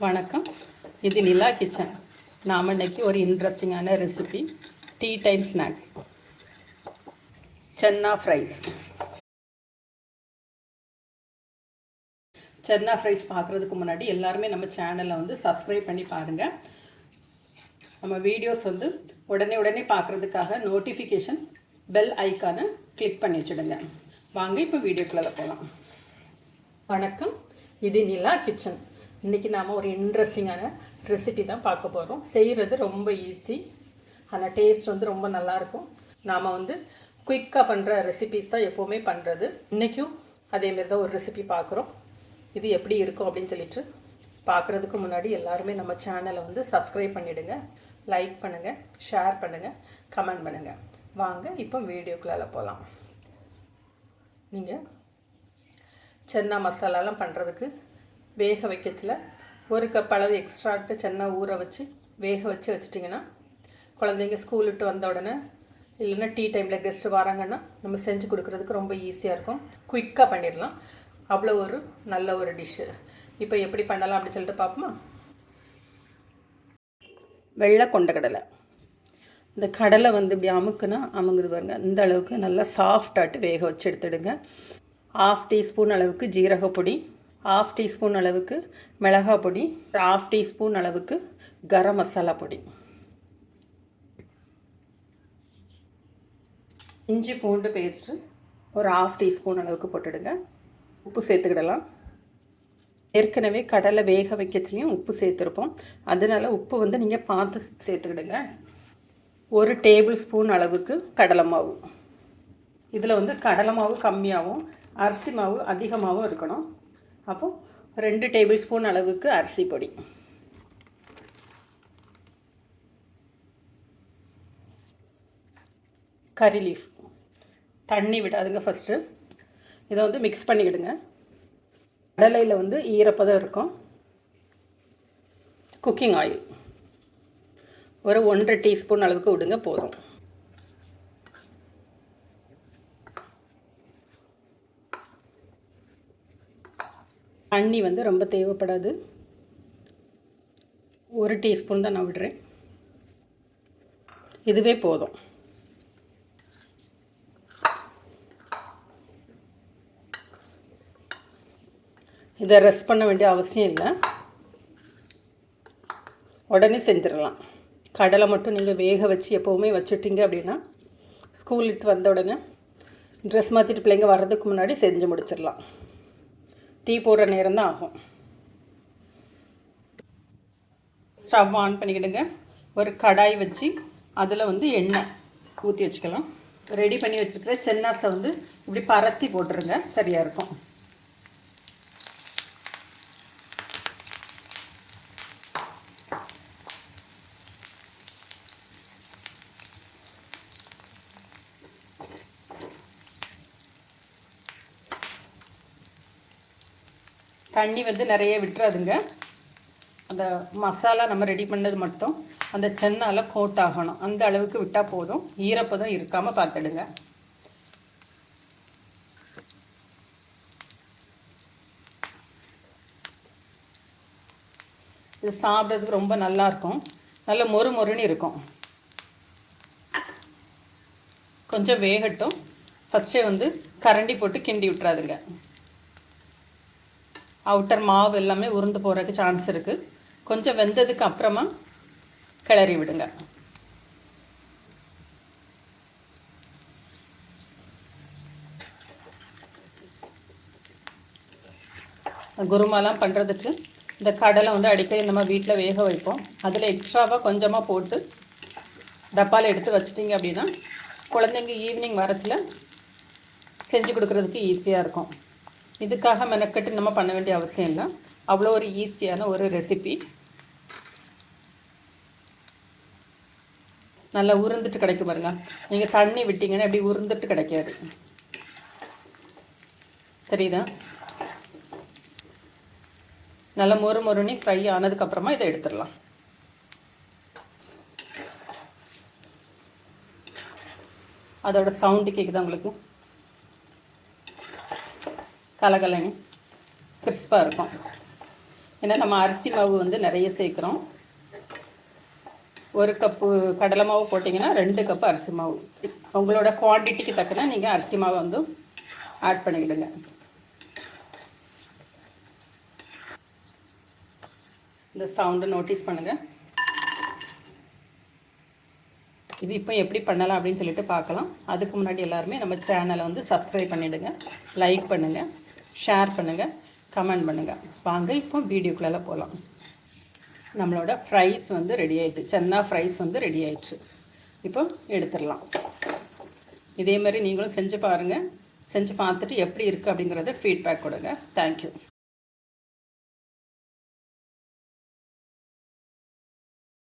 வணக்கம். இது நிலா கிச்சன். நாம் இன்னைக்கு ஒரு இன்ட்ரெஸ்டிங்கான ரெசிபி, டீ டைம் ஸ்நாக்ஸ், சென்னா ஃப்ரைஸ். சென்னா ஃப்ரைஸ் பார்க்குறதுக்கு முன்னாடி எல்லாருமே நம்ம சேனலை வந்து சப்ஸ்கிரைப் பண்ணி பாருங்கள். நம்ம வீடியோஸ் வந்து உடனே பார்க்குறதுக்காக நோட்டிஃபிகேஷன் பெல் ஐக்கானை கிளிக் பண்ணி வச்சுடுங்க. வாங்க இப்போ வீடியோக்குள்ளே போகலாம். வணக்கம். இது நிலா கிச்சன். இன்றைக்கி நாம் ஒரு இன்ட்ரெஸ்டிங்கான ரெசிபி தான் பார்க்க போகிறோம். செய்கிறது ரொம்ப ஈஸி, ஆனால் டேஸ்ட் வந்து ரொம்ப நல்லாயிருக்கும். நாம் வந்து குயிக்காக பண்ணுற ரெசிபிஸ் தான் எப்போவுமே பண்ணுறது. இன்றைக்கும் அதேமாரி தான் ஒரு ரெசிபி பார்க்குறோம். இது எப்படி இருக்கும் அப்படின்னு சொல்லிட்டு பார்க்குறதுக்கு முன்னாடி எல்லாருமே நம்ம சேனலை வந்து சப்ஸ்கிரைப் பண்ணிவிடுங்க, லைக் பண்ணுங்கள், ஷேர் பண்ணுங்கள், கமெண்ட் பண்ணுங்கள். வாங்க இப்போ வீடியோக்குள்ளே போகலாம். நீங்கள் சென்னா மசாலாலாம் பண்ணுறதுக்கு வேக வைக்கச்சில் ஒரு கப் அளவு எக்ஸ்ட்ராட்டு சென்னா ஊற வச்சு வேக வச்சுட்டிங்கன்னா குழந்தைங்க ஸ்கூல் விட்டு வந்த உடனே இல்லைன்னா டீ டைமில் கெஸ்ட்டு வராங்கன்னா நம்ம செஞ்சு கொடுக்குறதுக்கு ரொம்ப ஈஸியாக இருக்கும். குயிக்காக பண்ணிடலாம். அவ்வளோ ஒரு நல்ல ஒரு டிஷ்ஷு. இப்போ எப்படி பண்ணலாம் அப்படின்னு சொல்லிட்டு பார்ப்போமா? வெள்ளை கொண்டக்கடலை. இந்த கடலை வந்து இப்படி அமுக்குனா அமுங்குது பாருங்க. இந்த அளவுக்கு நல்லா சாஃப்டாட்டு வேக வச்சு எடுத்துடுங்க. 1/2 டீஸ்பூன் அளவுக்கு ஜீரகப்பொடி, 1/2 டீஸ்பூன் அளவுக்கு மிளகாய் பொடி, 1/2 டீஸ்பூன் அளவுக்கு கரம் மசாலா பொடி, இஞ்சி பூண்டு பேஸ்ட்டு ஒரு 1/2 டீஸ்பூன் அளவுக்கு போட்டுடுங்க. உப்பு சேர்த்துக்கிடலாம். ஏற்கனவே கடலை வேக வைக்கிறதுலையும் உப்பு சேர்த்துருப்போம், அதனால் உப்பு வந்து நீங்கள் பார்த்து சேர்த்துக்கிடுங்க. 1 டேபிள் ஸ்பூன் அளவுக்கு கடலை மாவு. இதில் வந்து கடலை மாவு கம்மியாகவும் அரிசி மாவு அதிகமாகவும் இருக்கணும். அப்போது 2 டேபிள் ஸ்பூன் அளவுக்கு அரிசி பொடி, கறி லீஃப். தண்ணி விடாதுங்க. ஃபஸ்ட்டு இதை வந்து மிக்ஸ் பண்ணிக்கிடுங்க. கடலையில் வந்து ஈரப்பதம் இருக்கும். குக்கிங் ஆயில் ஒரு 1.5 டீஸ்பூன் அளவுக்கு விடுங்க, போதும். தண்ணி வந்து ரொம்ப தேவைப்படாது. 1 டீஸ்பூன் தான் நான் விடுறேன், இதுவே போதும். இதை ரெஸ்ட் பண்ண வேண்டிய அவசியம் இல்லை, உடனே செஞ்சிடலாம். கடலை மட்டும் நீங்கள் வேக வச்சு எப்போவுமே வச்சுட்டிங்க அப்படின்னா ஸ்கூல் விட்டு வந்த உடனே ட்ரெஸ் மாற்றிட்டு பிள்ளைங்க வர்றதுக்கு முன்னாடி செஞ்சு முடிச்சிடலாம். டீ போடுற நேரம் தான் ஆகும். ஸ்டவ் ஆன் பண்ணிக்கிடுங்க. ஒரு கடாய் வச்சு அதில் வந்து எண்ணெய் ஊற்றி வச்சுக்கலாம். ரெடி பண்ணி வச்சுருக்கிற சென்னாஸை வந்து இப்படி பரத்தி போட்டுருங்க, சரியாக இருக்கும். தண்ணி வந்து நிறைய விட்டுறாதுங்க. அந்த மசாலா நம்ம ரெடி பண்ணது மட்டும் அந்த சென்னால கோட் ஆகணும், அந்த அளவுக்கு விட்டால் போதும். ஈரப்பதம் இருக்காமல் பார்த்துடுங்க. இது சாப்பிட்றதுக்கு ரொம்ப நல்லாயிருக்கும், நல்ல மொறு மொறுன்னு இருக்கும். கொஞ்சம் வேகட்டும். ஃபஸ்ட்டே வந்து கரண்டி போட்டு கிண்டி விட்டுறாதுங்க. அவுட்டர் மாவு எல்லாமே உருண்டு போகிறதுக்கு சான்ஸ் இருக்குது. கொஞ்சம் வெந்ததுக்கு அப்புறமா கிளறி விடுங்க. குருமாலாம் பண்ணுறதுக்கு இந்த கடலை வந்து அடிக்கடி நம்ம வீட்டில் வேக வைப்போம். அதில் எக்ஸ்ட்ராவாக கொஞ்சமாக போட்டு டப்பாவில் எடுத்து வச்சிட்டிங்க அப்படின்னா குழந்தைங்க ஈவினிங் வரத்தில் செஞ்சு கொடுக்குறதுக்கு ஈஸியாக இருக்கும். இதுக்காக மெனக்கட்டு நம்ம பண்ண வேண்டிய அவசியம் இல்லை. அவ்வளோ ஒரு ஈஸியான ஒரு ரெசிபி. நல்லா உருந்துட்டு கிடைக்கும் பாருங்க. நீங்கள் தண்ணி விட்டிங்கன்னா அப்படி உருந்துட்டு கிடைக்காது, தெரியுதா? நல்லா மொறு மொறுனி ஃப்ரை ஆனதுக்கப்புறமா இதை எடுத்துடலாம். அதோட சவுண்டு கேட்குதா உங்களுக்கு? கலகலன்னு கிறிஸ்பாக இருக்கும். ஏன்னா நம்ம அரிசி மாவு வந்து நிறைய சேர்க்குறோம். 1 கப்பு கடலை மாவு போட்டிங்கன்னா 2 கப்பு அரிசி மாவு. உங்களோட குவான்டிட்டிக்கு தக்கன நீங்கள் அரிசி மாவு வந்து ஆட் பண்ணிக்கிடுங்க. இந்த சவுண்டை நோட்டீஸ் பண்ணுங்கள். இது இப்போ எப்படி பண்ணலாம் அப்படின்னு சொல்லிட்டு பார்க்கலாம். அதுக்கு முன்னாடி எல்லாருமே நம்ம சேனலை வந்து சப்ஸ்கிரைப் பண்ணிவிடுங்க, லைக் பண்ணுங்கள், ஷேர் பண்ணுங்கள், கமெண்ட் பண்ணுங்கள். வாங்க இப்போ வீடியோக்குள்ளே போகலாம். நம்மளோட ஃப்ரைஸ் வந்து ரெடி ஆகிட்டு, சன்னா ஃப்ரைஸ் வந்து ரெடி ஆயிடுச்சு. இப்போ எடுத்துடலாம். இதே மாதிரி நீங்களும் செஞ்சு பாருங்கள். செஞ்சு பார்த்துட்டு எப்படி இருக்குது அப்படிங்கிறத ஃபீட்பேக் கொடுங்க. தேங்க்யூ.